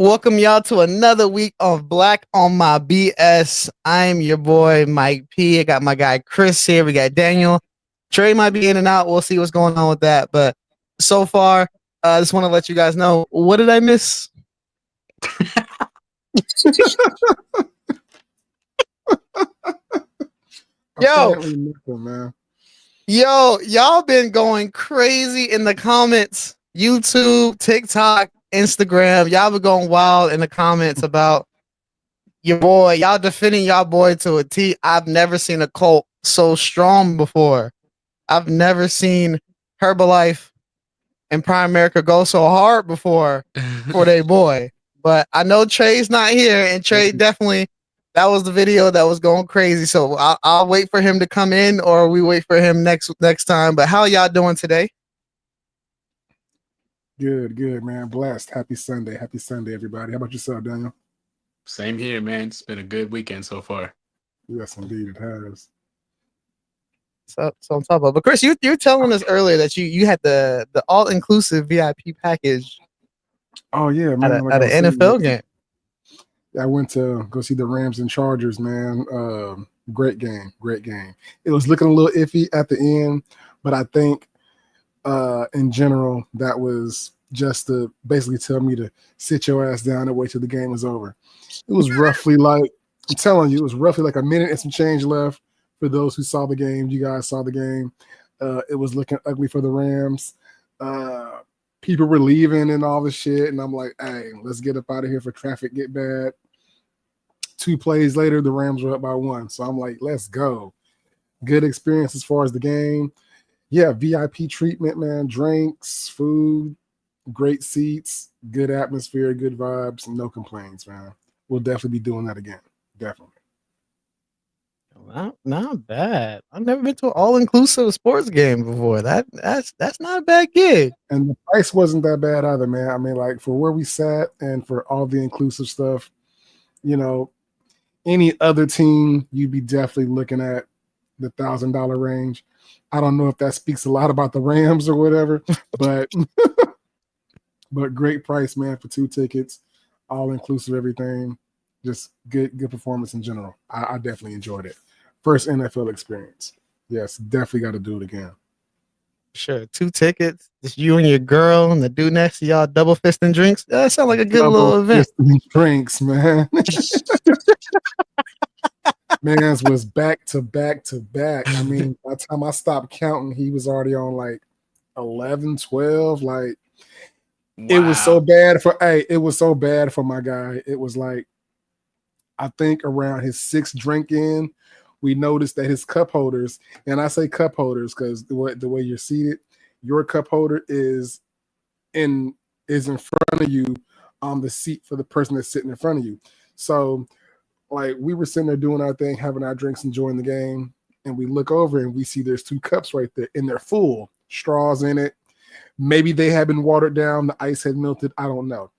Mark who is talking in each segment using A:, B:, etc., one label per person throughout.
A: Welcome y'all to another week of Black on My BS. I'm your boy Mike P. I got my guy Chris here. We got Daniel. Trey might be in and out. We'll see what's going on with that. But so far, I just want to let you guys know, what did I miss? Yo, y'all been going crazy in the comments. YouTube, TikTok, Instagram. Y'all been going wild in the comments about your boy. Y'all defending y'all boy to a T. I've never seen a cult so strong before. I've never seen Herbalife and Prime America go so hard before for their boy. But I know Trey's not here, and Trey definitely, that was the video that was going crazy. So I'll wait for him to come in, or we wait for him next time. But how y'all doing today?
B: Good, man. Blessed. Happy Sunday, everybody. How about yourself, Daniel?
C: Same here, man. It's been a good weekend so far.
B: Yes, indeed, it has.
A: So on top of, but Chris, you were telling us earlier that you had the all inclusive VIP package.
B: Oh yeah, man!
A: At an NFL game.
B: I went to go see the Rams and Chargers, man. Great game. It was looking a little iffy at the end, but I think in general that was just to basically tell me to sit your ass down and wait till the game was over. It was roughly like, I'm telling you, it was roughly like a minute and some change left. For those who saw the game, you guys saw the game. It was looking ugly for the Rams. People were leaving and all this shit, and I'm like, hey, let's get up out of here for traffic get bad. 2 plays later, the Rams were up by 1. So I'm like, let's go. Good experience as far as the game. Yeah, VIP treatment, man. Drinks, food, great seats, good atmosphere, good vibes, no complaints, man. We'll definitely be doing that again. Definitely.
A: Not bad. I've never been to an all-inclusive sports game before. That's not a bad gig.
B: And the price wasn't that bad either, man. I mean, like, for where we sat and for all the inclusive stuff, you know, any other team, you'd be definitely looking at the $1,000 range. I don't know if that speaks a lot about the Rams or whatever, but but great price, man, for 2 tickets, all inclusive, everything. Just good performance in general. I definitely enjoyed it. First NFL experience. Yes, definitely got to do it again.
A: Sure. 2 tickets, just you and your girl and the dude next to y'all double fisting drinks. That sounds like a good little event.
B: Drinks, man. Man's was back to back to back. I mean, by the time I stopped counting, he was already on like 11, 12. Like, wow. It was so bad for my guy. It was like, I think around his 6th drink in, we noticed that his cup holders, and I say cup holders because the way you're seated, your cup holder is in front of you on the seat for the person that's sitting in front of you. So, like, we were sitting there doing our thing, having our drinks, enjoying the game, and we look over and we see there's 2 cups right there, and they're full, straws in it. Maybe they had been watered down, the ice had melted, I don't know.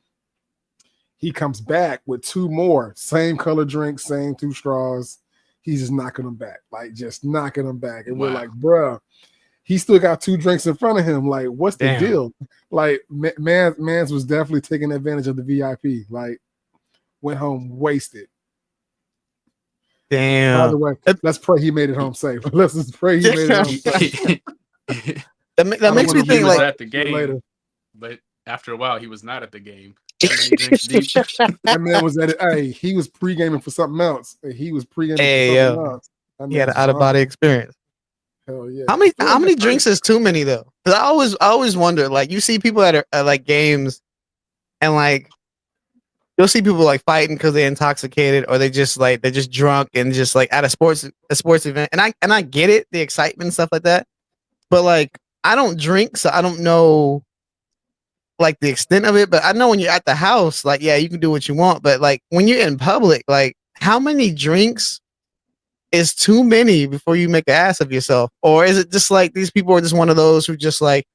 B: He comes back with 2 more, same color drinks, same 2 straws. He's just knocking them back, And We're like, bruh, he still got 2 drinks in front of him. Like, what's the deal? Like, Mans was definitely taking advantage of the VIP. Like, went home wasted.
A: Damn.
B: By the way, let's pray he made it home safe. Let's just pray he made it home safe.
A: that makes me think, like,
C: at the game later. But after a while, he was not at the game. That
B: man was at it. Hey, he was pre-gaming for something else. He was pre-gaming for something else.
A: He had an out-of-body experience.
B: Hell yeah.
A: How many drinks is too many though? Because I always wonder. Like, you see people at like games, and like you'll see people like fighting because they're intoxicated, or they're just drunk and just like at a sports event. And I get it, the excitement and stuff like that. But like, I don't drink, so I don't know like the extent of it. But I know when you're at the house, like, yeah, you can do what you want. But like when you're in public, like, how many drinks is too many before you make an ass of yourself? Or is it just like these people are just one of those who just like,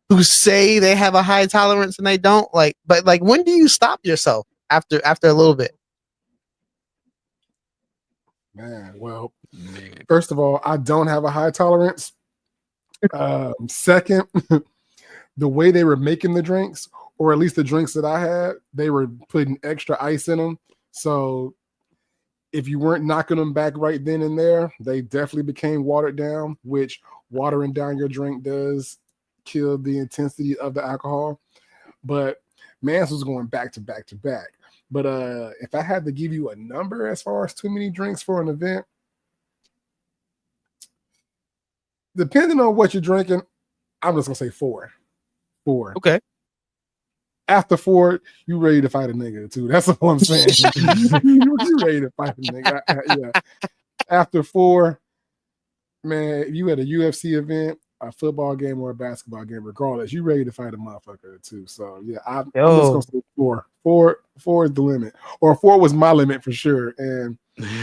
A: who say they have a high tolerance and they don't? Like, but like, when do you stop yourself after a little bit?
B: Man, well, first of all, I don't have a high tolerance. Second, the way they were making the drinks or at least the drinks that I had, they were putting extra ice in them. So if you weren't knocking them back right then and there, they definitely became watered down, which watering down your drink does kill the intensity of the alcohol. But Mans was going back to back to back. But if I had to give you a number as far as too many drinks for an event, depending on what you're drinking, I'm just gonna say 4. 4.
A: Okay.
B: After 4, you ready to fight a nigga too. That's what I'm saying. You ready to fight a nigga. Yeah. After 4, man, if you had a UFC event, a football game, or a basketball game, regardless, you ready to fight a motherfucker too. So yeah, I'm just gonna say 4. 4 is the limit. Or 4 was my limit for sure. And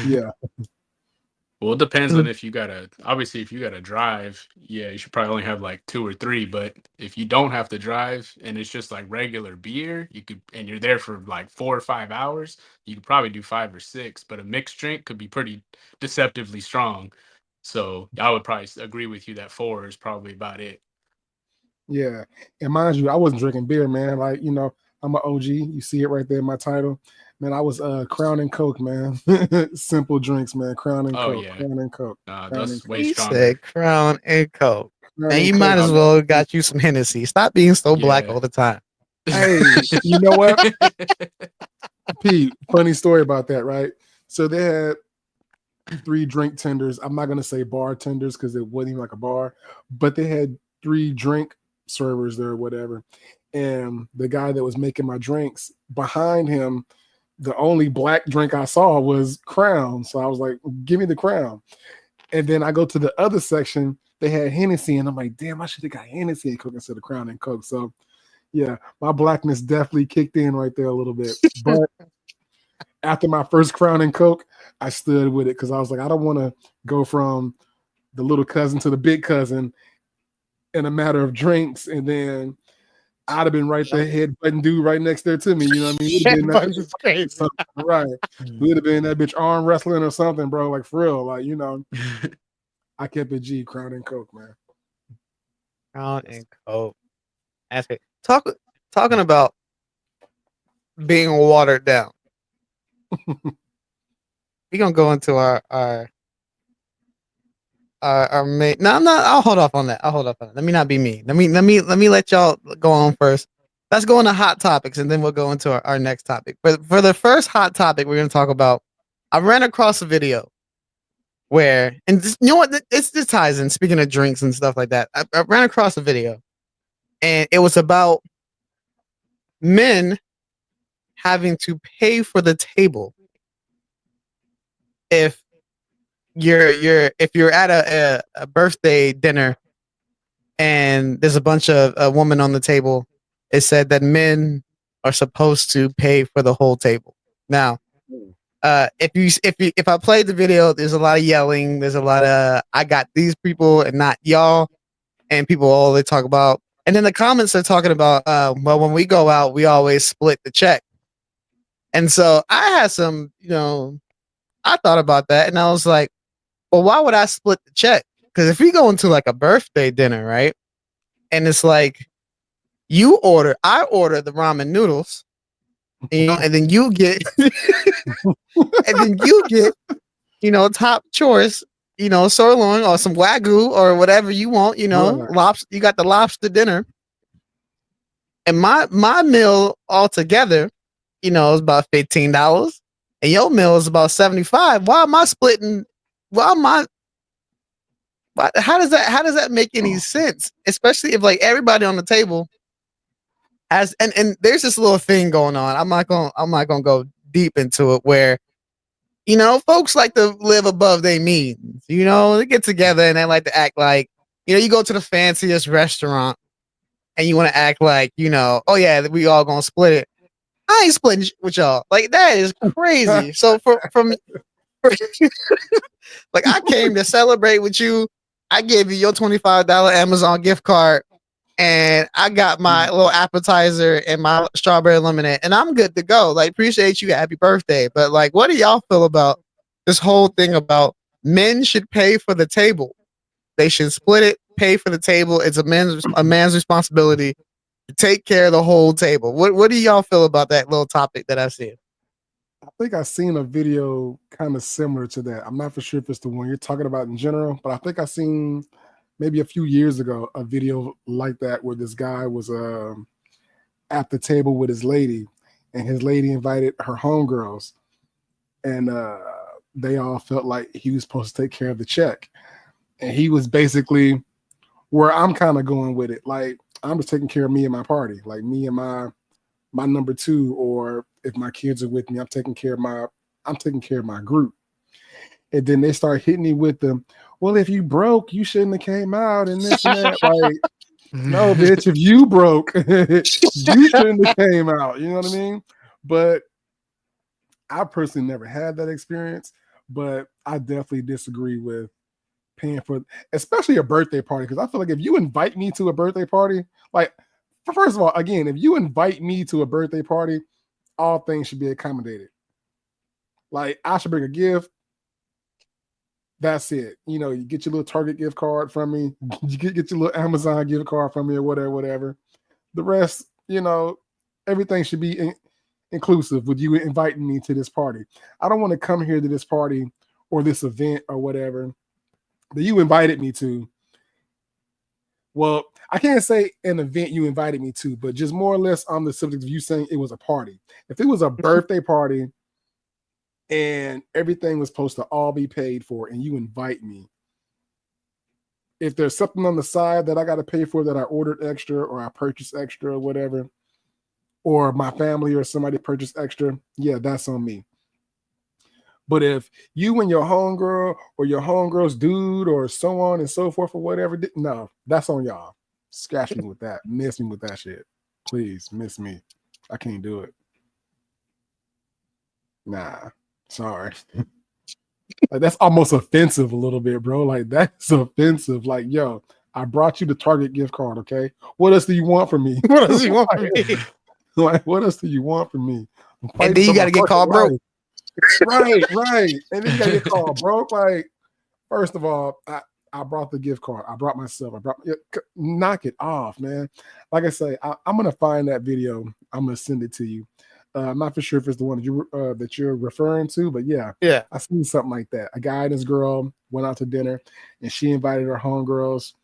B: yeah.
C: Well, it depends on if you gotta drive, yeah, you should probably only have like 2 or 3. But if you don't have to drive and it's just like regular beer, and you're there for like 4 or 5 hours, you could probably do 5 or 6. But a mixed drink could be pretty deceptively strong. So I would probably agree with you that 4 is probably about it.
B: Yeah. And mind you, I wasn't drinking beer, man. Like, I'm an OG. You see it right there in my title. Man, I was Crown and Coke, man. Simple drinks, man. Crown and Coke.
C: Yeah.
B: Crown and Coke.
C: That's way
A: He
C: stronger.
A: said Crown and Coke.
B: Crown
A: And
B: and
A: you
B: Coke.
A: might as well got you some Hennessy. Stop being so black
C: Yeah.
A: all the time.
B: Hey, you know what? Pete, funny story about that, right? So they had 3 drink tenders. I'm not going to say bartenders because it wasn't even like a bar, but they had 3 drink servers there or whatever. And the guy that was making my drinks, behind him, the only black drink I saw was Crown. So I was like, give me the Crown. And then I go to the other section, they had Hennessy, and I'm like, damn, I should have got Hennessy and Coke instead of Crown and Coke. So yeah, my blackness definitely kicked in right there a little bit. But after my first Crown and Coke, I stood with it because I was like, I don't want to go from the little cousin to the big cousin in a matter of drinks, and then I'd have been right there, headbutting dude right next there to me. You know what I mean? Right. We'd have been that bitch arm wrestling or something, bro. Like for real. Like, I kept it G, Crown and Coke, man.
A: Crown and Coke. That's it. Talking about being watered down. We're gonna go into our main. No, I'm not. I'll hold off on that. Let me not be mean. Let me let y'all go on first. Let's go into hot topics, and then we'll go into our next topic. But for the first hot topic, we're gonna talk about. I ran across a video where, and this, you know what? This ties in. Speaking of drinks and stuff like that, I ran across a video, and it was about men having to pay for the table if you're at a birthday dinner and there's a bunch of a woman on the table. It said that men are supposed to pay for the whole table. Now, if I played the video, there's a lot of yelling. There's a lot of I got these people and not y'all, and people all they talk about. And then the comments are talking about, well, when we go out, we always split the check. And so I had some, I thought about that, and I was like, well, why would I split the check? Because if we go into like a birthday dinner, right, and it's like I order the ramen noodles, and then you get, top choice, sirloin or some wagyu or whatever you want, lobster. You got the lobster dinner, and my meal altogether, is about $15, and your meal is about $75. Why am I splitting? How does that make any sense? Especially if like everybody on the table has and there's this little thing going on. I'm not gonna go deep into it where folks like to live above their means. They get together and they like to act like you go to the fanciest restaurant and you want to act like oh yeah, we all gonna split it. I ain't splitting with y'all. Like that is crazy. So from like I came to celebrate with you. I gave you your $25 Amazon gift card, and I got my little appetizer and my strawberry lemonade, and I'm good to go. Like, appreciate you, happy birthday. But like, what do y'all feel about this whole thing about men should pay for the table? They should split it, pay for the table. It's a man's responsibility. take care of the whole table. What do y'all feel about that little topic that I've seen?
B: I think I've seen a video kind of similar to that. I'm not for sure if it's the one you're talking about in general, but I think I seen maybe a few years ago a video like that where this guy was at the table with his lady, and his lady invited her homegirls, and they all felt like he was supposed to take care of the check, and he was basically where I'm kind of going with it. Like, I'm just taking care of me and my party, like me and my number two, or if my kids are with me, I'm taking care of my group. And then they start hitting me with them. Well, if you broke, you shouldn't have came out and this and that. Like, no, bitch, if you broke, you shouldn't have came out. You know what I mean? But I personally never had that experience. But I definitely disagree with paying for, especially a birthday party, because I feel like if you invite me to a birthday party, like, first of all, again, if you invite me to a birthday party, all things should be accommodated. Like, I should bring a gift. That's it. You know, you get your little Target gift card from me. You get your little Amazon gift card from me, or whatever. The rest, you know, everything should be inclusive with you inviting me to this party. I don't want to come here to this party or this event or whatever that you invited me to. Well, I can't say an event you invited me to, but just more or less on the subject of you saying it was a party. If it was a birthday party and everything was supposed to all be paid for and you invite me, if there's something on the side that I got to pay for that I ordered extra or I purchased extra or whatever, or my family or somebody purchased extra, yeah, that's on me. But if you and your homegirl or your homegirl's dude or so on and so forth or whatever, no, that's on y'all. Scratch me with that. Miss me with that shit. Please, miss me. I can't do it. Nah, sorry. Like, that's almost offensive a little bit, bro. Like, that's offensive. Like, yo, I brought you the Target gift card, okay? What else do you want from me?
A: What else do you want from me?
B: Like, what else do you want from me?
A: And then you got to get called broke.
B: Right. And then you got to get called broke. Like, first of all, I brought the gift card. I brought myself. Knock it off, man. Like I say, I'm gonna find that video. I'm gonna send it to you. I'm not for sure if it's the one that you're referring to, but yeah, I seen something like that. A guy and his girl went out to dinner, and she invited her homegirls,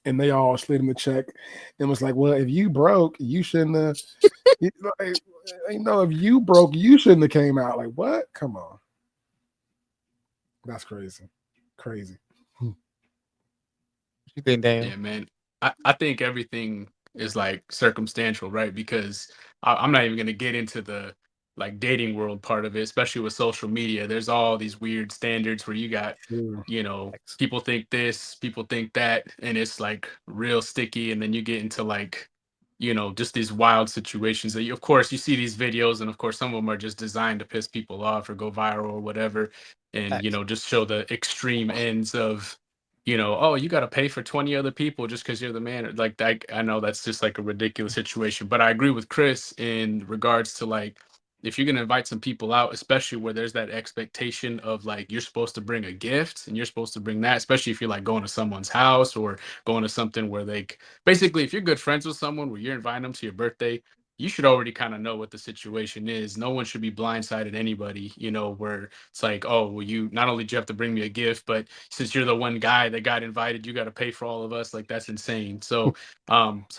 B: and they all slid him the check, and was like, "Well, if you broke, you shouldn't have." If you broke, you shouldn't have came out. Like, what? Come on, that's crazy.
A: You think, damn?
C: Yeah, man. I think everything is like circumstantial, right? Because I'm not even gonna get into the like dating world part of it, especially with social media. There's all these weird standards where you got, people think this, people think that, and it's like real sticky. And then you get into like, just these wild situations that of course, you see these videos, and of course, some of them are just designed to piss people off or go viral or whatever, and just show the extreme ends of oh, you got to pay for 20 other people just because you're the man. Like that, I know that's just like a ridiculous situation. But I agree with Chris in regards to like, if you're going to invite some people out, especially where there's that expectation of like, you're supposed to bring a gift and you're supposed to bring that, especially if you're like going to someone's house or going to something where they basically, if you're good friends with someone where you're inviting them to your birthday, you should already kind of know what the situation is. No one should be blindsided anybody, where it's like, oh, well, you not only do you have to bring me a gift, but since you're the one guy that got invited, you got to pay for all of us. Like, that's insane. So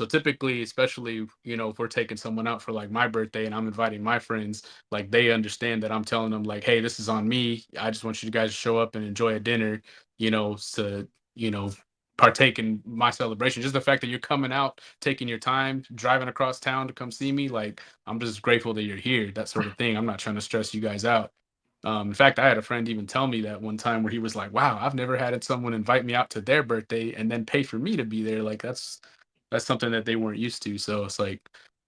C: typically, especially, if we're taking someone out for like my birthday and I'm inviting my friends, like they understand that I'm telling them like, hey, this is on me. I just want you guys to show up and enjoy a dinner, to, you know, partake in my celebration. Just the fact that you're coming out, taking your time, driving across town to come see me, like I'm just grateful that you're here, that sort of thing. I'm not trying to stress you guys out. In fact, I had a friend even tell me that one time where he was like, wow, I've never had someone invite me out to their birthday and then pay for me to be there. Like that's something that they weren't used to. So it's like,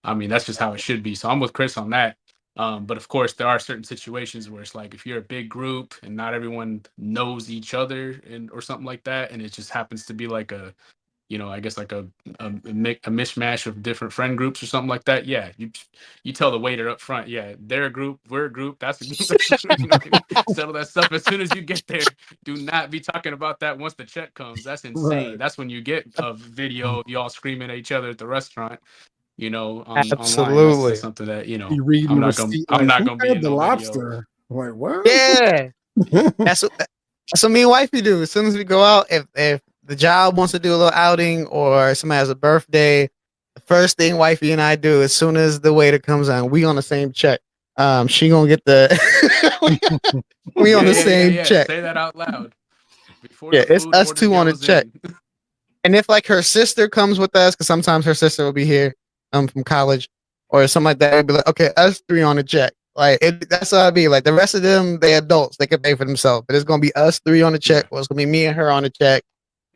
C: I mean, that's just how it should be. So I'm with Chris on that. But of course, there are certain situations where it's like if you're a big group and not everyone knows each other and or something like that, and it just happens to be like I guess like a mishmash of different friend groups or something like that. Yeah, you tell the waiter up front, yeah, they're a group, we're a group. That's a group. That's a, settle that stuff as soon as you get there. Do not be talking about that once the check comes. That's insane.
B: Right.
C: That's when you get a video of y'all screaming at each other at the restaurant. Online. That's
A: Absolutely.
C: something that
B: Be reading
C: I'm
B: the
C: not gonna
B: receipt
C: I'm
B: like,
C: not
B: who
C: gonna be
B: had
C: in
B: the
C: no video.
B: lobster? I'm like, what?
A: Yeah. That's what me and wifey do. As soon as we go out, if the job wants to do a little outing or somebody has a birthday, the first thing wifey and I do as soon as the waiter comes on, we on the same check. She gonna get the we on
C: Yeah,
A: the
C: yeah, yeah,
A: same
C: yeah.
A: check.
C: Say that out loud before
A: Yeah,
C: the
A: it's
C: food
A: us
C: order
A: two on the
C: goes
A: check.
C: in.
A: And if like her sister comes with us, because sometimes her sister will be here from college or something like that, it'd be like, okay, us three on the check. Like that's how it'd be. Like the rest of them, they adults, they can pay for themselves. But it's gonna be us three on the check,
C: Yeah.
A: or it's gonna be me and her on the check.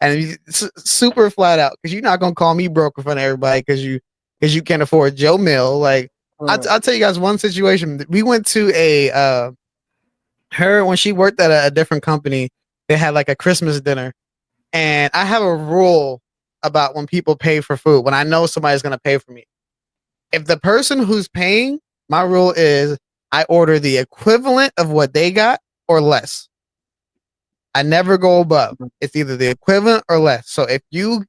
A: And it's super flat out because you're not gonna call me broke in front of everybody because you can't afford Joe Mill. Like I'll tell you guys one situation. We went to a her when she worked at a different company. They had like a Christmas dinner, and I have a rule about when people pay for food. When I know somebody's gonna pay for me, if the person who's paying, my rule is I order the equivalent of what they got or less. I never go above. It's either the equivalent or less. So if you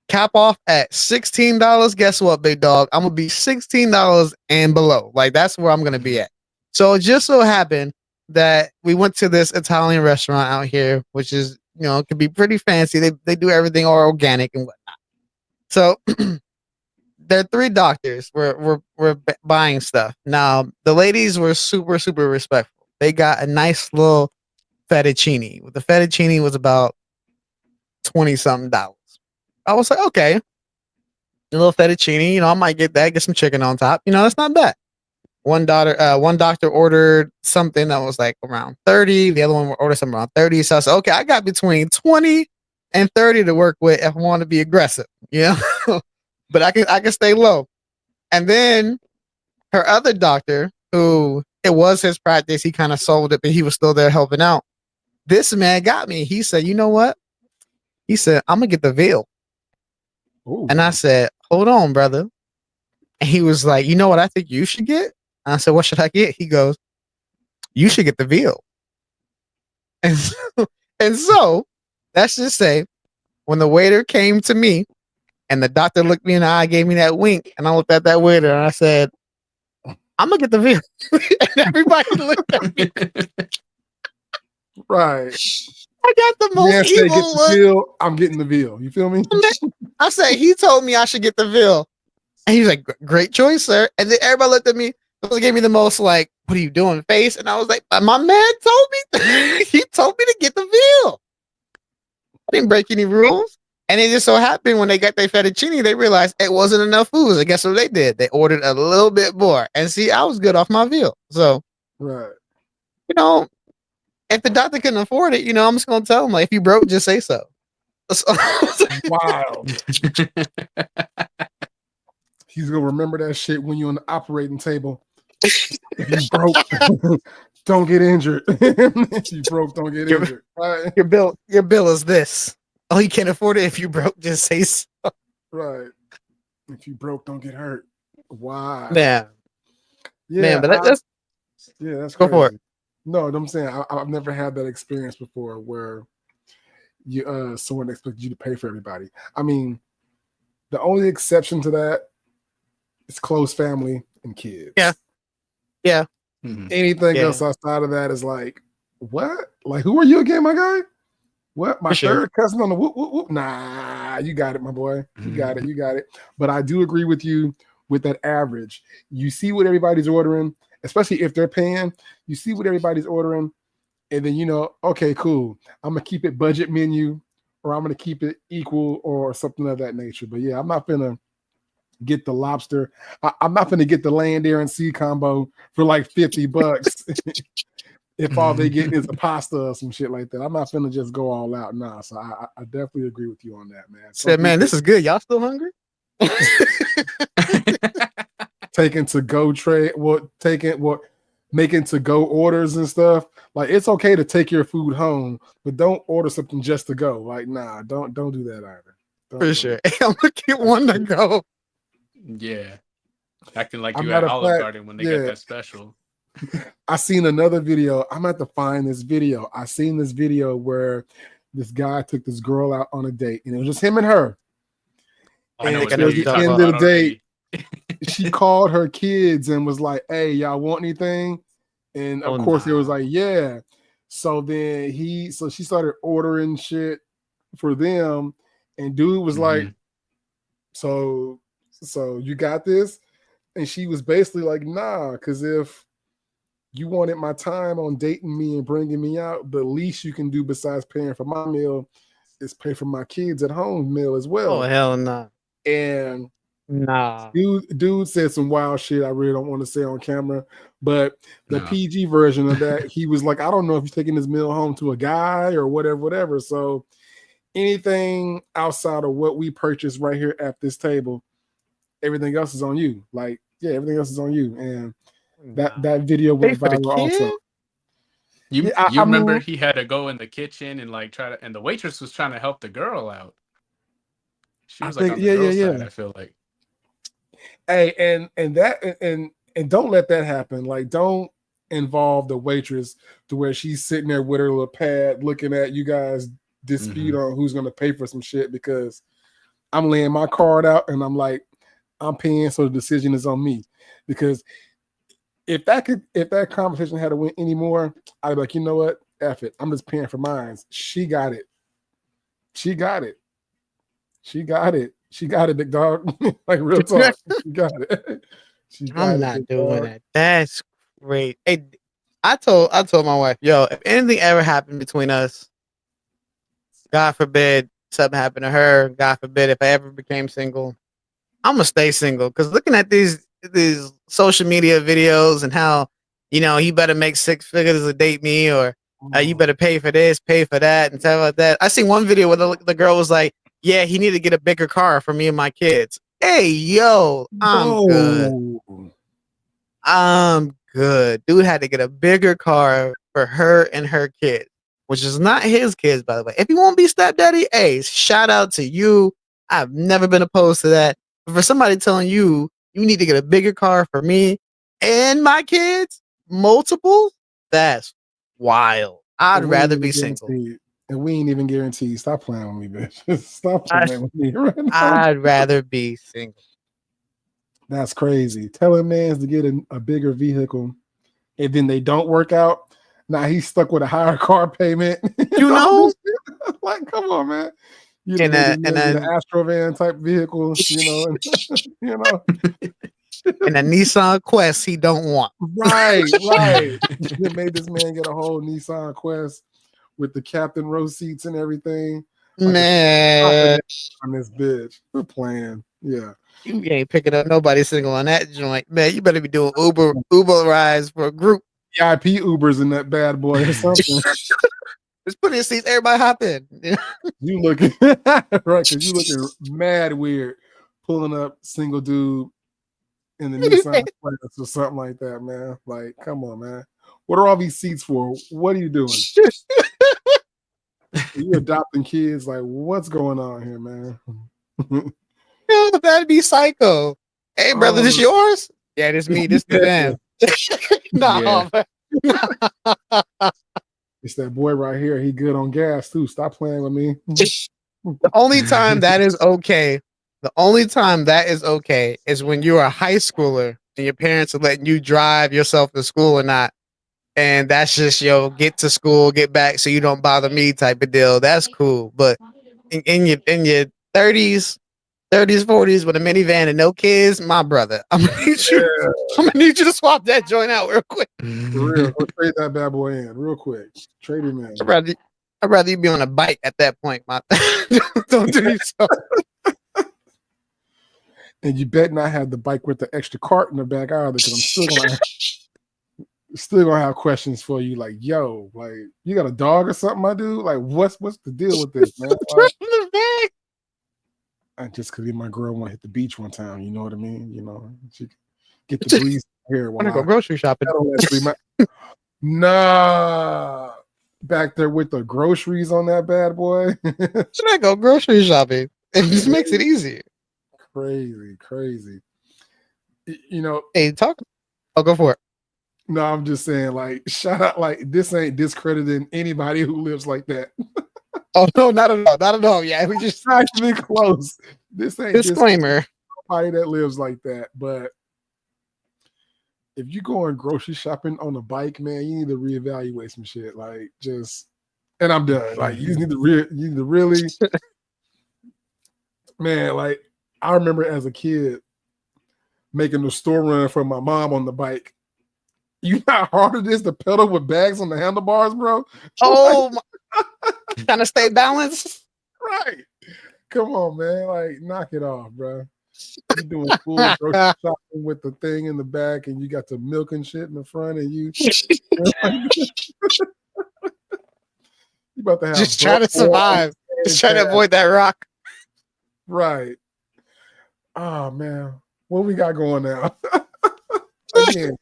A: cap off at $16, guess what, big dog? I'm gonna be $16 and below. Like that's where I'm gonna be at. So it just so happened that we went to this Italian restaurant out here, which is it can be pretty fancy. They do everything all organic and whatnot. So there are three doctors. We're buying stuff. Now the ladies were super super respectful. They got a nice little fettuccine. The fettuccine was about 20 something dollars. I was like, okay, a little fettuccine. I might get that. Get some chicken on top. That's not bad. One doctor ordered something that was like around 30. The other one ordered something around 30. So I said, okay, I got between 20 and 30 to work with if I want to be aggressive. But I can stay low. And then her other doctor, who it was his practice, he kind of sold it, but he was still there helping out. This man got me. He said, you know what? He said, I'm gonna get the veal.
B: Ooh.
A: And I said, hold on, brother. And he was like, you know what I think you should get? And I said, what should I get? He goes, you should get the veal. And so let's just say when the waiter came to me and the doctor looked me in the eye, gave me that wink, and I looked at that waiter and I said, I'm gonna get the veal. And everybody looked at me.
B: Right.
A: I got the most evil look.
B: Veal, I'm getting the veal. You feel me?
A: I said, he told me I should get the veal. And he was like, great choice, sir. And then everybody looked at me, gave me the most like, what are you doing face? And I was like, my man told me, he told me to get the veal. I didn't break any rules. And it just so happened when they got their fettuccine, they realized it wasn't enough food. So guess what they did? They ordered a little bit more. And see, I was good off my veal. So,
B: right.
A: If the doctor couldn't afford it, I'm just gonna tell him like, if you broke, just say so.
B: Wow. He's gonna remember that shit when you're on the operating table. If you broke, don't get injured. If you broke, don't get injured. Right?
A: Your bill is this. Oh, you can't afford it. If you broke, just say so.
B: Right. If you broke, don't get hurt. Wow.
A: Man.
B: Yeah,
A: man, but that's
B: that's
A: go
B: crazy.
A: for it.
B: No, I'm saying I've never had that experience before where you someone expects you to pay for everybody. I mean, the only exception to that is close family and kids.
A: Yeah.
B: Mm-hmm. Anything else outside of that is like, what? Like, who are you again, my guy? What? My third cousin on the whoop, whoop, whoop? Nah, you got it, my boy. You got it. You got it. But I do agree with you with that average. You see what everybody's ordering, especially if they're paying. You see what everybody's ordering, and then okay, cool. I'm gonna keep it budget menu, or I'm gonna keep it equal, or something of that nature. But yeah, I'm not gonna get the lobster. I'm not gonna get the land, air, and sea combo for like $50. If all they get is a pasta or some shit like that. I'm not gonna just go all out now. So I definitely agree with you on that, man.
A: Said, man, this is good. Y'all still hungry?
B: Taking to go trade, making to go orders and stuff. Like, it's okay to take your food home, but don't order something just to go. Like, nah, don't do that either.
A: For sure. Hey, I'm gonna get one to go.
C: Yeah. Acting like
B: I'm
C: you
B: not
C: at
B: a
C: Olive
B: fact,
C: Garden when they
B: yeah.
C: got that special.
B: I seen another video. I'm going to have to find this video. I seen this video where this guy took this girl out on a date, and it was just him and her.
C: I know
B: And
C: what
B: towards
C: you're
B: the
C: talking
B: end of the
C: about
B: date,
C: already.
B: she called her kids and was like, "Hey, y'all want anything?" And of course, it was like, "Yeah." So then she started ordering shit for them, and dude was like, "So you got this?" And she was basically like, "Nah, because if you wanted my time on dating me and bringing me out, the least you can do besides paying for my meal is pay for my kids at home meal as well."
A: Oh hell no.
B: And
A: Nah.
B: dude said some wild shit I really don't want to say on camera, but the PG version of that, he was like, "I don't know if you're taking this meal home to a guy or whatever. So anything outside of what we purchased right here at this table, everything else is on you." Like, yeah, everything else is on you. And that video went viral also.
C: You
B: I
C: remember
B: mean,
C: he had to go in the kitchen and like and the waitress was trying to help the girl out. She was like on the girl's side, I feel like.
B: Hey, and don't let that happen. Like, don't involve the waitress to where she's sitting there with her little pad looking at you guys dispute on who's gonna pay for some shit, because I'm laying my card out and I'm like, I'm paying, so the decision is on me. Because if that conversation had to win anymore, I'd be like, you know what? F it. I'm just paying for mine. She got it. She got it. She got it. She got it, big dog. Like, real talk. She got it. She got
A: I'm not doing that. That's great. Hey, I told my wife, yo, if anything ever happened between us, God forbid something happened to her, God forbid if I ever became single, I'm gonna stay single. Because looking at these social media videos and how, you better make 6 figures to date me, or you better pay for this, pay for that, and stuff like that. I seen one video where the girl was like, "Yeah, he needed to get a bigger car for me and my kids." Hey, yo, I'm good. I'm good. Dude had to get a bigger car for her and her kids, which is not his kids, by the way. If you won't be stepdaddy, hey, shout out to you. I've never been opposed to that. But for somebody telling you you need to get a bigger car for me and my kids, multiple, that's wild. I'd rather be single.
B: And we ain't even guaranteed. Stop playing with me, bitch. Stop playing with me right now.
A: I'd rather be single.
B: That's crazy. Telling mans to get a bigger vehicle and then they don't work out. Now he's stuck with a higher car payment.
A: You know?
B: Like, come on, man. You
A: and
B: an Astrovan type vehicle, you know.
A: And a Nissan Quest he don't want.
B: Right. It made this man get a whole Nissan Quest with the captain row seats and everything. Like,
A: man,
B: on this bitch. We're playing. Yeah.
A: You ain't picking up nobody single on that joint. Man, you better be doing Uber rides for a group.
B: VIP Ubers in that bad boy or something.
A: Just put in seats, everybody hop in.
B: You looking right, because you looking mad weird pulling up single dude in the Nissan Quest or something like that, man. Like, come on, man. What are all these seats for? What are you doing? You adopting kids? Like, what's going on here, man?
A: Yo, that'd be psycho. Hey, brother, this yours? Yeah, this me. This the van. No,
B: it's that boy right here. He good on gas too. Stop playing with me.
A: The only time that is okay. The only time that is okay is when you're a high schooler and your parents are letting you drive yourself to school or not. And that's just, get to school, get back so you don't bother me type of deal. That's cool. But in your 30s, 40s with a minivan and no kids, my brother, I'm gonna need you to swap that joint out real quick.
B: For real, go trade that bad boy in real quick. Trade him in.
A: I'd rather you be on a bike at that point. Don't do so.
B: And you bet not have the bike with the extra cart in the back either, because I'm still gonna have questions for you. Like, yo, like, you got a dog or something, my dude? Like, what's the deal with this, man? And just because my girl want to hit the beach one time, you know what I mean? She get the breeze here.
A: Want to go grocery shopping?
B: Nah, back there with the groceries on that bad boy.
A: Should I go grocery shopping? It just makes it easier.
B: Crazy. You know,
A: hey, talk. I'll go for it.
B: No, I'm just saying, like, shout out, like, this ain't discrediting anybody who lives like that.
A: Oh no, not at all, not at all. Yeah, we just
B: not even close. This ain't
A: disclaimer.
B: Somebody that lives like that, but if you going grocery shopping on a bike, man, you need to reevaluate some shit. Like, just, and I'm done. Like, you need to really, man. Like, I remember as a kid making the store run for my mom on the bike. You know how hard it is to pedal with bags on the handlebars, bro?
A: Oh, trying to stay balanced.
B: Right. Come on, man. Like, knock it off, bro. You doing full grocery shopping with the thing in the back, and you got the milk and shit in the front, and you about to have
A: just trying to survive. Just trying to avoid that rock.
B: Right. Oh man, what we got going now? Again,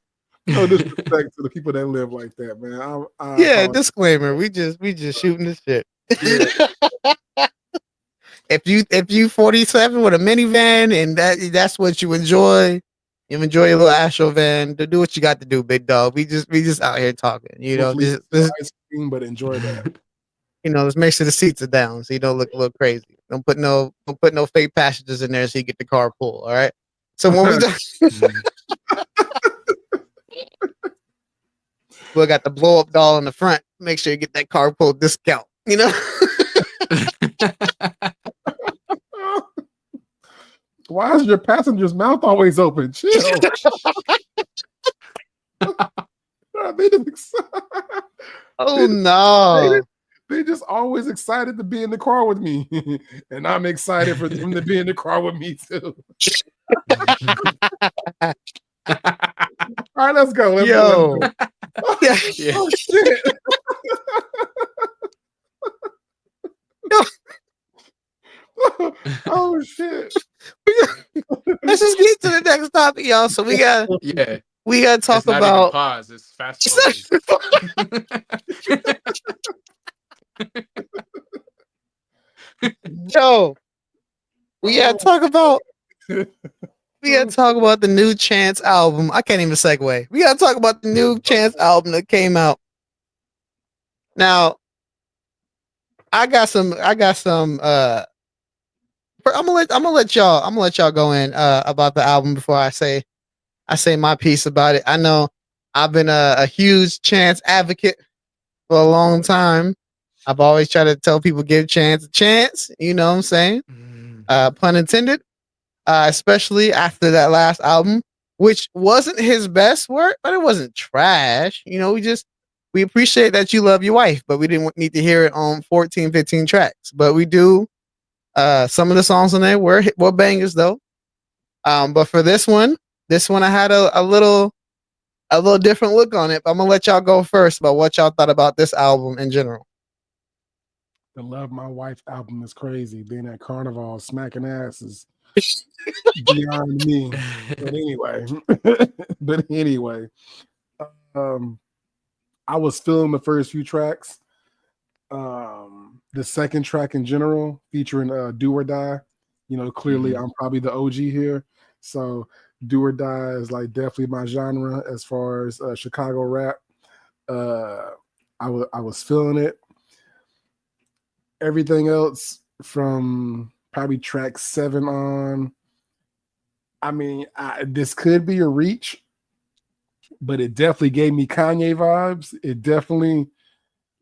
B: no disrespect to the people that live like that, man.
A: Yeah, disclaimer. We just shooting the shit. Yeah. If you 47 with a minivan and that's what you enjoy your little Astro van, to do what you got to do, big dog. We just out here talking, you know.
B: Ice cream, but enjoy that.
A: You know, let's make sure the seats are down so you don't look a little crazy. Don't put no fake passengers in there so you get the carpool. All right. So when we we got the blow up doll in the front. Make sure you get that carpool discount. You know.
B: Why is your passenger's mouth always open? Chill.
A: Oh no.
B: They just always excited to be in the car with me. And I'm excited for them to be in the car with me too. All right, let's go. Let's
A: Yo.
B: Go. Yeah. Oh shit. Oh shit.
A: Let's just get to the next topic, y'all. So we got to talk about
C: even pause. It's fast forward.
A: Yo, we gotta talk about the new Chance album. I can't even segue. We gotta talk about the new Chance album that came out. Now, I got some I'm gonna let y'all go in about the album before I say my piece about it. I know I've been a huge Chance advocate for a long time. I've always tried to tell people give Chance a chance. You know what I'm saying? Pun intended. Especially after that last album, which wasn't his best work, but it wasn't trash. You know, we appreciate that you love your wife, but we didn't need to hear it on 14, 15 tracks. But we do. Some of the songs on there were bangers though. But for this one I had a little different look on it. But I'm gonna let y'all go first about what y'all thought about this album in general.
B: The Love My Wife album is crazy. Being at Carnival smacking ass is beyond me. But anyway, I was feeling the first few tracks. The second track in general, featuring Do or Die. You know, clearly I'm probably the OG here. So Do or Die is like definitely my genre as far as Chicago rap. I was feeling it. Everything else from probably track 7 on. I mean, this could be a reach, but it definitely gave me Kanye vibes. It definitely,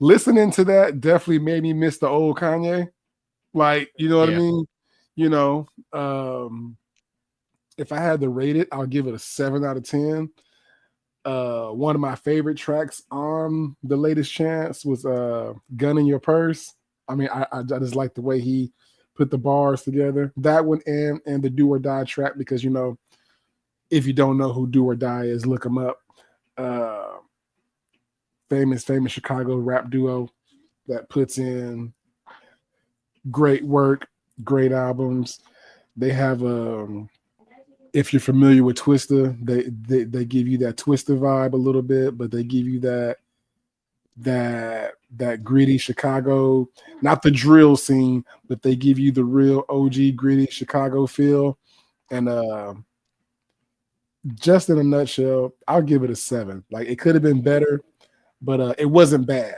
B: listening to that definitely made me miss the old Kanye. Like, you know what I mean? You know, if I had to rate it, I'll give it a 7 out of 10. One of my favorite tracks on the latest Chance was Gun in Your Purse. I mean, I just like the way he put the bars together. That one and the Do or Die track, because, you know, if you don't know who Do or Die is, look them up. Famous Chicago rap duo that puts in great work, great albums. They have if you're familiar with Twista, they give you that Twista vibe a little bit, but they give you that that gritty Chicago, not the drill scene, but they give you the real OG gritty Chicago feel. And just in a nutshell, I'll give it a 7. Like it could have been better, but it wasn't bad.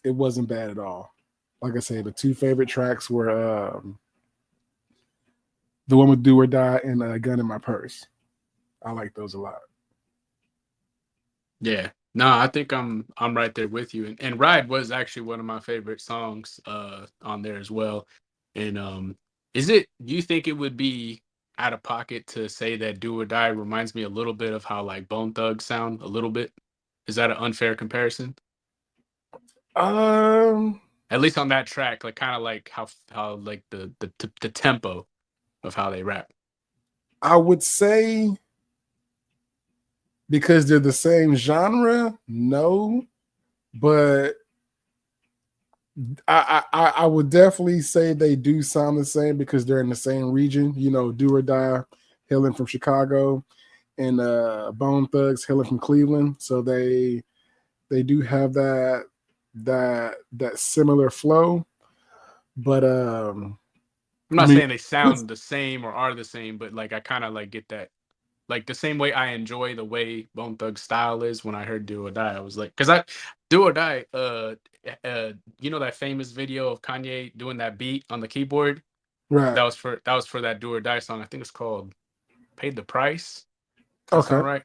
B: It wasn't bad at all. Like I say, the two favorite tracks were the one with "Do or Die" and "Gun in My Purse." I like those a lot.
C: Yeah. No, I think I'm right there with you. And Ride was actually one of my favorite songs on there as well. And do you think it would be out of pocket to say that Do or Die reminds me a little bit of how like Bone Thugs sound a little bit? Is that an unfair comparison?
B: Um,
C: At least on that track, like kind of like how like the tempo of how they rap.
B: I would say because they're the same genre, no, but I would definitely say they do sound the same because they're in the same region. You know, Do or Die, hailing from Chicago, and Bone Thugs hailing from Cleveland. So they do have that similar flow. But
C: I'm
B: I
C: not
B: mean,
C: saying they sound the same or are the same, but like I kind of like get that. Like the same way I enjoy the way Bone Thug's style is when I heard Do or Die, I was like, because I Do or Die, you know that famous video of Kanye doing that beat on the keyboard?
B: right?
C: That was for that Do or Die song. I think it's called Paid the Price. That
B: Okay.
C: sound right?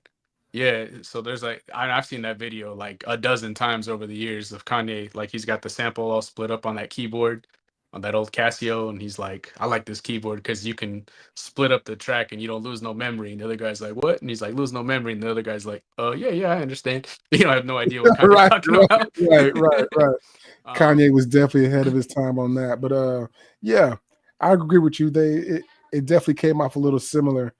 C: Yeah. So there's like I've seen that video like a dozen times over the years of Kanye. Like he's got the sample all split up on that keyboard, on that old Casio, and he's like, I like this keyboard because you can split up the track and you don't lose no memory. And the other guy's like, what? And he's like, lose no memory. And the other guy's like, yeah, yeah, I understand. You know, I have no idea what Kanye's
B: right,
C: talking
B: right,
C: about.
B: right. Kanye
C: um,
B: was definitely ahead of his time on that. But yeah, I agree with you. It definitely came off a little similar.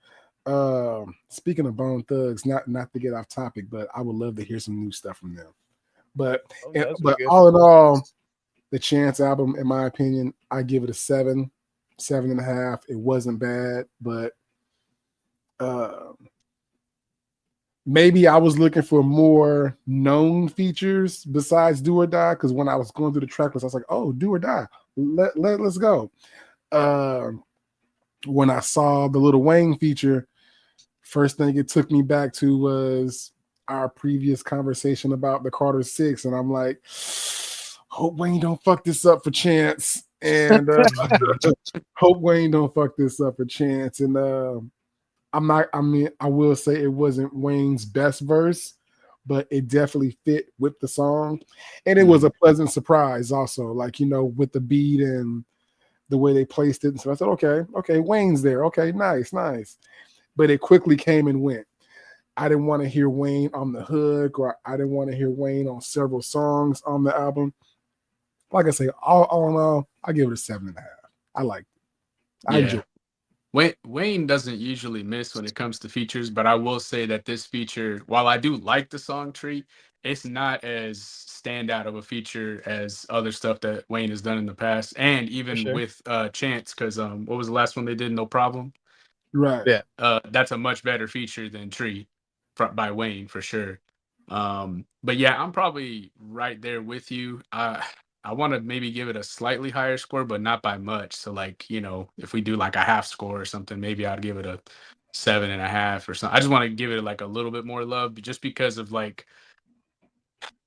B: Speaking of Bone Thugs, not to get off topic, but I would love to hear some new stuff from them. But
A: That's
B: but
A: pretty good.
B: all in all, the Chance album, in my opinion, I give it a 7, 7.5. It wasn't bad, but uh, maybe I was looking for more known features besides Do or Die. Because when I was going through the track list, I was like, "Oh, Do or Die, let's go." Uh, when I saw the Lil Wayne feature, first thing it took me back to was our previous conversation about the Carter Six, and I'm like, hope Wayne don't fuck this up for Chance, and hope Wayne don't fuck this up for Chance. And I'm not. I mean, I will say it wasn't Wayne's best verse, but it definitely fit with the song, and it was a pleasant surprise. Also, like with the beat and the way they placed it. And so I said, okay, Wayne's there. Okay, nice. But it quickly came and went. I didn't want to hear Wayne on the hook, or I didn't want to hear Wayne on several songs on the album. Like I say, all in all, I give it a 7.5. I liked it. I enjoyed
C: yeah. Wayne doesn't usually miss when it comes to features, but I will say that this feature, while I do like the song Tree, it's not as standout of a feature as other stuff that Wayne has done in the past, and
A: For
C: even
A: sure.
C: with Chance, because what was the last one they did? No Problem.
B: it. Right.
A: Yeah.
C: That's a much better feature than Tree by Wayne for sure. But yeah, I'm probably right there with you. I want to maybe give it a slightly higher score, but not by much. So like, if we do like a half score or something, maybe I'd give it a 7.5 or something. I just want to give it like a little bit more love, just because of like,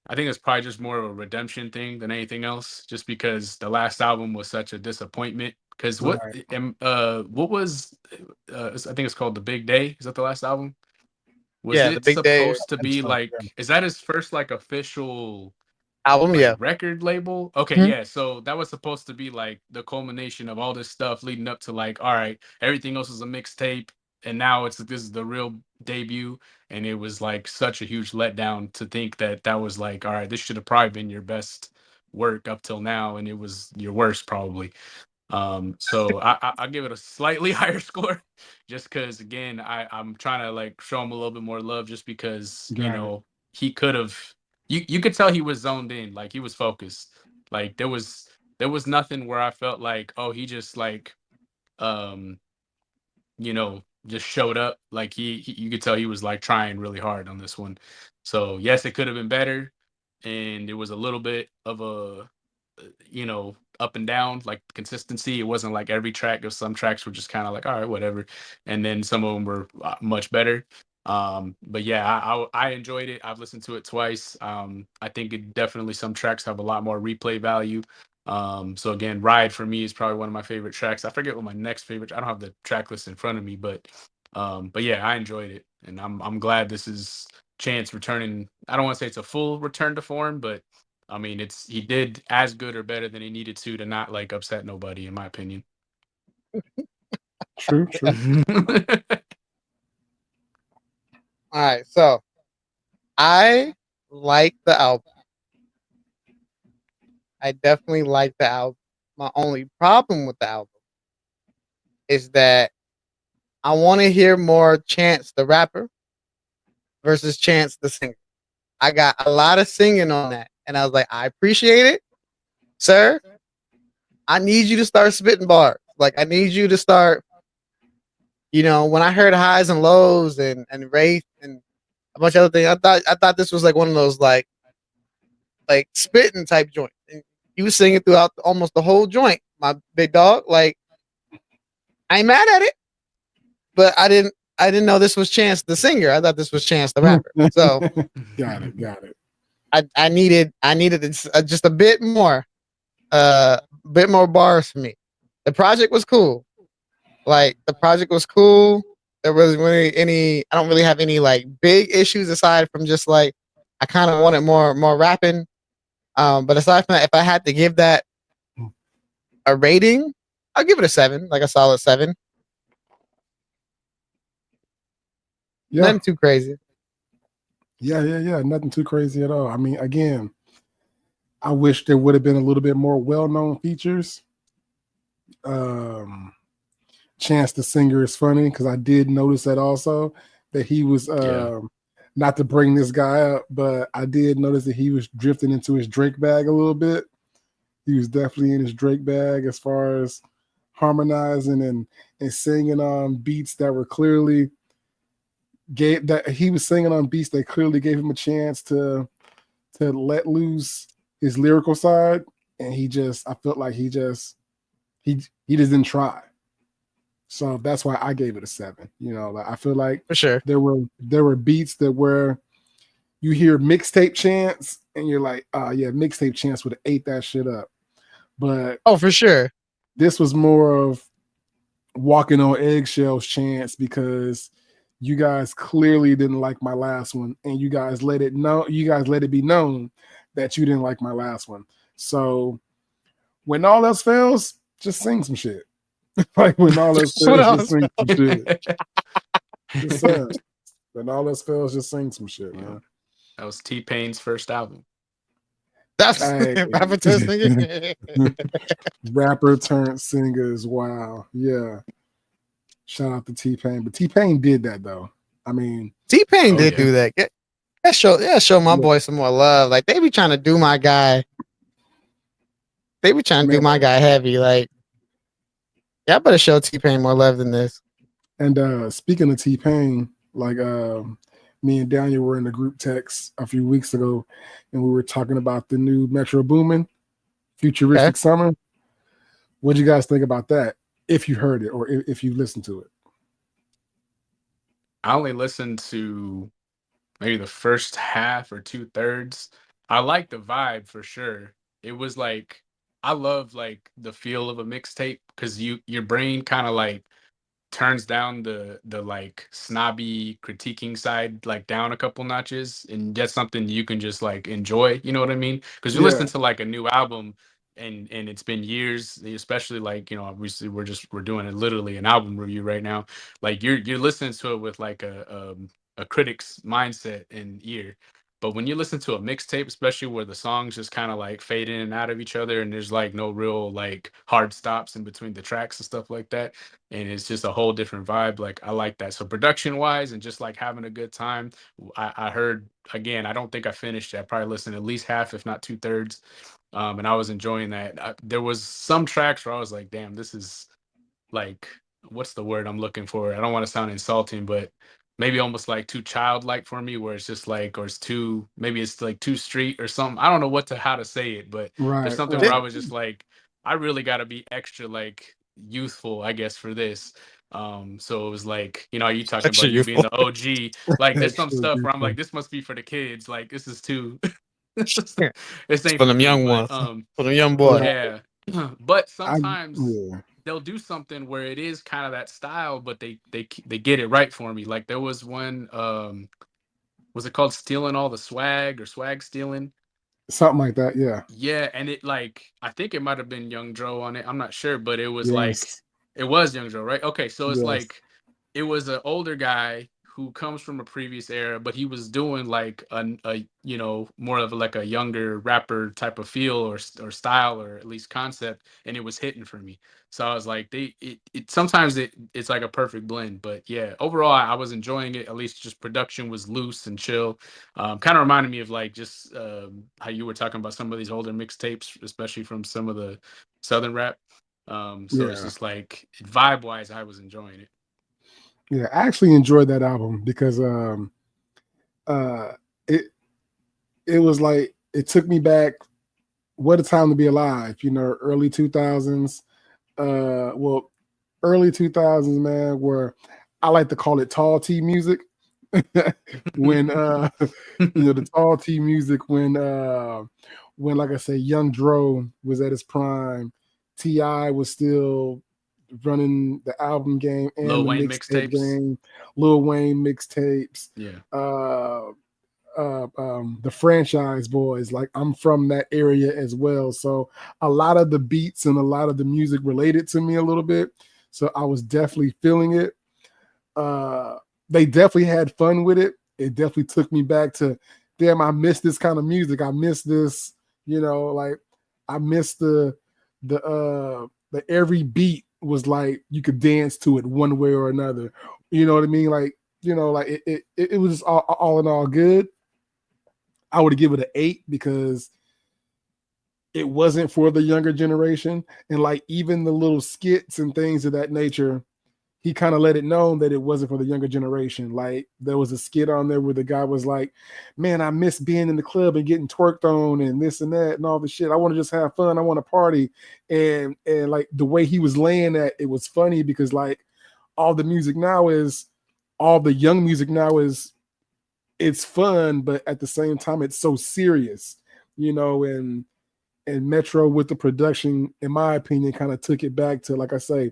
C: I think it's probably just more of a redemption thing than anything else. Just because the last album was such a disappointment. Because
B: Right.
C: what was I think it's called The Big Day. Is that the last album? Was
A: Yeah, the
C: it
A: big day
C: supposed to
B: And
C: be
B: so,
C: like, is that his first like official
A: album.
C: like
A: Yeah.
C: record label? Okay,
A: Mhm.
C: yeah. So that was supposed to be like the culmination of all this stuff leading up to like, all right, everything else was a mixtape, and now this is the real debut. And it was like such a huge letdown to think that that was like, all right, this should have probably been your best work up till now, and it was your worst probably. So I'll give it a slightly higher score, just because again I'm trying to like show him a little bit more love, just because
B: got it.
C: he could have. You could tell he was zoned in, like he was focused. Like there was nothing where I felt like, oh, he just like um just showed up. Like you could tell he was like trying really hard on this one. So yes, it could have been better. and it was a little bit of a up and down, like consistency. It wasn't like every track. Some tracks were just kind of like, all right, whatever, and then some of them were much better. But yeah, I enjoyed it. I've listened to it twice. I think it definitely, some tracks have a lot more replay value. So again, Ride for me is probably one of my favorite tracks. I forget what my next favorite, I don't have the track list in front of me, but yeah, I enjoyed it, and I'm glad this is Chance returning. I don't want to say it's a full return to form, but I mean, he did as good or better than he needed to not like upset nobody, in my opinion.
B: True.
A: All right, so I like the album. I definitely like the album. My only problem with the album is that I want to hear more Chance the rapper versus Chance the singer. I got a lot of singing on that, and I was like, I appreciate it, sir. I need you to start spitting bars. Like, I need you to start. When I heard highs and lows and Wraith and a bunch of other things, I thought this was like one of those like spitting type joints. And you was singing throughout almost the whole joint, my big dog. Like, I ain't mad at it, but I didn't know this was Chance the singer. I thought this was Chance the rapper. So
B: got it.
A: I needed just a bit more bars for me. The project was cool. Like, the project was cool. There wasn't really any. I don't really have any like big issues aside from just like I kind of wanted more rapping. But aside from that, if I had to give that a rating, I'll give it a 7, like a solid 7.
B: Yeah.
A: Nothing too crazy.
B: Yeah. Nothing too crazy at all. I mean, again, I wish there would have been a little bit more well-known features. Chance the singer is funny because I did notice that also, that he was not to bring this guy up, but I did notice that he was drifting into his Drake bag a little bit. He was definitely in his Drake bag as far as harmonizing and singing on beats that were clearly gave that he was singing on beats that clearly gave him a chance to let loose his lyrical side, and I felt like he just didn't try. So that's why I gave it a 7. Like, I feel like
A: For sure.
B: there were beats that where you hear mixtape Chance and you're like, oh yeah, mixtape Chance would have ate that shit up. But
A: for sure.
B: This was more of walking on eggshells Chance, because you guys clearly didn't like my last one, and you guys let it be known that you didn't like my last one. So when all else fails, just sing some shit. Like, when all else fails, just sing some shit. Just saying. When all else fails, just sing some shit, man.
C: That was T-Pain's first album.
A: That's rapper turned singer.
B: Rapper turned singers. Wow. Yeah. Shout out to T-Pain. But T-Pain did that though. I mean,
A: T-Pain did do that. Show my boy some more love. Like, they be trying to do my guy. They be trying to do my guy heavy. Like, y'all better show T-Pain more love than this.
B: And speaking of T-Pain, like me and Daniel were in the group text a few weeks ago, and we were talking about the new Metro Boomin Futuristic Summer. What do you guys think about that? If you heard it or if you listened to it?
C: I only listened to maybe the first half or 2/3. I like the vibe for sure. It was like, I love like the feel of a mixtape, because your brain kind of like turns down the like snobby critiquing side like down a couple notches, and that's something you can just like enjoy, you know what I mean? Because you listen to like a new album and it's been years, especially like, obviously we're doing it literally an album review right now. Like, you're listening to it with like a critic's mindset and ear. But when you listen to a mixtape, especially where the songs just kind of like fade in and out of each other, and there's like no real like hard stops in between the tracks and stuff like that, and it's just a whole different vibe. Like, I like that. So production wise and just like having a good time, I heard, again, I don't think I finished it. I probably listened at least half, if not 2/3. And I was enjoying that. There was some tracks where I was like, damn, this is like, what's the word I'm looking for? I don't want to sound insulting, but maybe almost like too childlike for me, where it's just like, or it's too, maybe it's like too street or something. I don't know how to say it, but there's
B: Right,
C: something where I
B: right.
C: was just like, I really got to be extra like youthful, I guess, for this. So it was like, you talking
A: Extra
C: about you being
A: youthful.
C: the OG, like there's some
B: Extra
C: stuff where I'm
B: beautiful.
C: like, this must be for the kids. Like this is too,
A: Yeah.
C: this
A: It's
C: ain't
A: for
C: for
A: them
C: me.
A: young
C: But
A: ones. For them young boys.
B: Right.
C: yeah. But
B: I
C: sometimes
B: yeah.
C: they'll do something where it is kind of that style, but they get it right for me. Like there was one, was it called Stealing All the Swag or Swag Stealing?
B: Something like that. Yeah.
C: Yeah, and it like I think it might have been Young Dro on it. I'm not sure, but it was like
B: Yes.
C: it was Young Dro, right? Okay, so it's
B: Yes.
C: like it was an older guy who comes from a previous era, but he was doing like a more of like a younger rapper type of feel or style or at least concept, and it was hitting for me. So I was like, it sometimes it's like a perfect blend, but yeah, overall I was enjoying it. At least just production was loose and chill. Kind of reminded me of like just how you were talking about some of these older mixtapes, especially from some of the southern rap. So it's
B: Yeah.
C: just like vibe wise, I was enjoying it.
B: Yeah. I actually enjoyed that album because uh it it was like it took me back. What a time to be alive, early 2000s. Well, early 2000s, man, where I like to call it tall T music. when the tall T music when like I say Young Dro was at his prime, T.I. was still running the album game and
C: Lil
B: the
C: Wayne
B: mixtape
C: mixtapes.
B: game, Lil Wayne mixtapes,
C: Yeah.
B: the franchise boys. Like I'm from that area as well, so a lot of the beats and a lot of the music related to me a little bit. So I was definitely feeling it. They definitely had fun with it. It definitely took me back to, damn, I miss this kind of music. I miss this, like I miss the every beat was like you could dance to it one way or another. You know what I mean? Like, like it was just all in all good. I would give it an 8 because it wasn't for the younger generation. And like even the little skits and things of that nature, he kind of let it known that it wasn't for the younger generation. Like there was a skit on there where the guy was like, man, I miss being in the club and getting twerked on and this and that and all the shit. I want to just have fun. I want to party. And like the way he was laying that, it was funny because like all the music now is, all the young music now is, it's fun, but at the same time, it's so serious, and Metro with the production, in my opinion, kind of took it back to, like I say,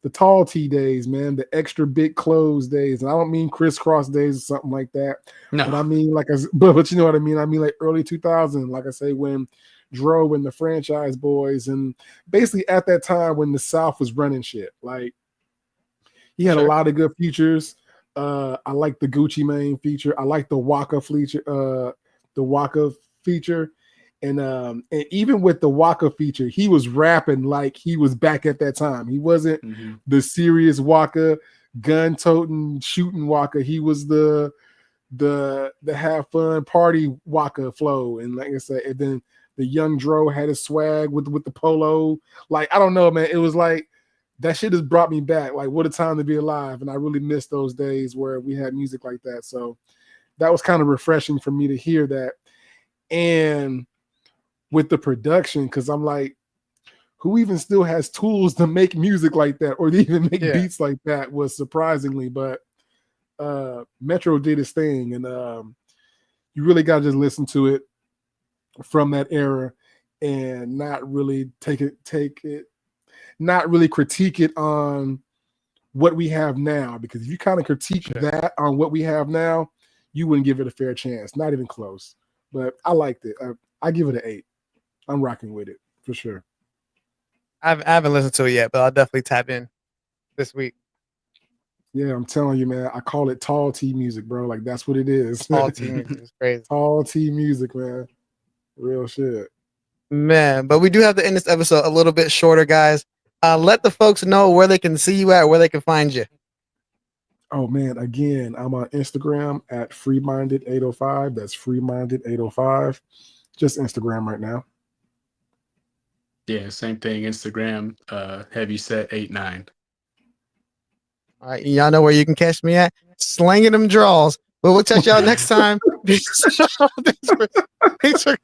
B: the tall T days, man, the extra big clothes days. And I don't mean crisscross days or something like that, but
C: No.
B: I mean but you know what I mean? I mean like early 2000, like I say, when Dro and the franchise boys, and basically at that time when the South was running shit. Like he had a
C: Sure.
B: lot of good features. I like the Gucci Mane feature. I like the Waka feature. And even with the Waka feature, he was rapping like he was back at that time. He wasn't the serious Waka, gun toting, shooting Waka. He was the have fun party Waka flow. And like I said, and then the young Dro had his swag with the polo. Like I don't know, man. It was like that shit has brought me back. Like what a time to be alive. And I really miss those days where we had music like that. So that was kind of refreshing for me to hear that. And with the production, because I'm like, who even still has tools to make music like that or to even make beats like that was surprisingly, but Metro did his thing, and you really got to just listen to it from that era and not really not really critique it on what we have now, because if you kind of critique that on what we have now, you wouldn't give it a fair chance, not even close. But I liked it. I give it an 8. I'm rocking with it for sure.
A: I haven't listened to it yet, but I'll definitely tap in this week.
B: Yeah, I'm telling you, man. I call it tall T music, bro. Like that's what it is.
A: Tall T music is crazy.
B: Tall T music, man. Real shit.
A: Man, but we do have to end this episode a little bit shorter, guys. Let the folks know where they can see you at, where they can find you.
B: Oh man, again, I'm on Instagram at freeminded805. That's freeminded805. Just Instagram right now.
C: Yeah, same thing. Instagram, heavyset89.
A: All right, y'all know where you can catch me at, slanging them draws. But we'll catch y'all next time. Thanks for another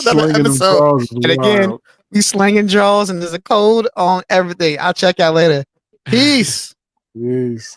B: Slinging them
A: episode.
B: draws is
A: And again,
B: wild.
A: we slanging draws, and there's a code on everything. I'll check y'all later. Peace.
B: Peace.